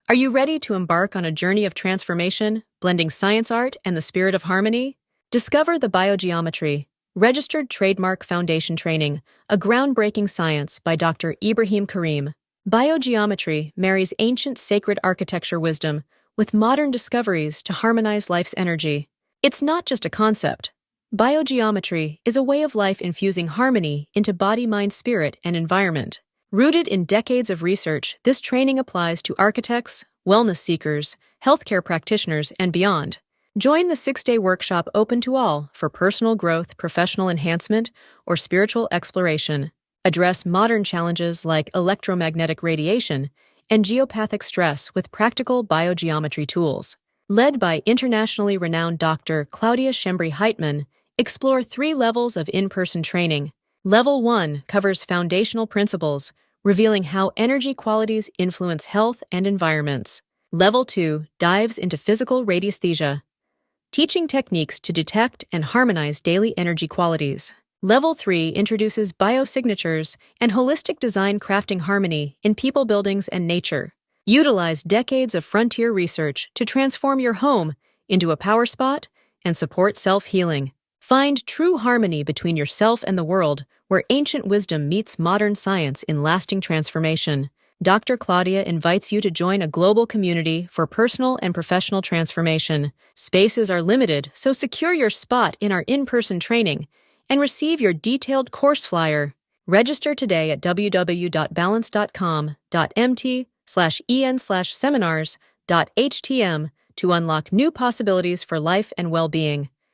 Are you ready to embark on a journey of transformation, blending science art and the spirit of harmony? Discover the BioGeometry, Registered Trademark Foundation Training, a groundbreaking science by Dr. Ibrahim Karim. BioGeometry marries ancient sacred architecture wisdom with modern discoveries to harmonize life's energy. It's not just a concept. Biogeometry is a way of life infusing harmony into body, mind, spirit, and environment. Rooted in decades of research, this training applies to architects, wellness seekers, healthcare practitioners, and beyond. Join the 6-day workshop open to all for personal growth, professional enhancement, or spiritual exploration. Address modern challenges like electromagnetic radiation and geopathic stress with practical biogeometry tools. Led by internationally renowned Dr. Claudia Schembri-Heitmann, explore 3 levels of in-person training. Level 1 covers foundational principles, revealing how energy qualities influence health and environments. Level 2 dives into physical radiesthesia, teaching techniques to detect and harmonize daily energy qualities. Level 3 introduces biosignatures and holistic design, crafting harmony in people, buildings, and nature. Utilize decades of frontier research to transform your home into a power spot and support self-healing. Find true harmony between yourself and the world, where ancient wisdom meets modern science in lasting transformation. Dr. Claudia invites you to join a global community for personal and professional transformation. Spaces are limited, so secure your spot in our in-person training and receive your detailed course flyer. Register today at www.balance.com.mt/en/seminars.htm to unlock new possibilities for life and well-being.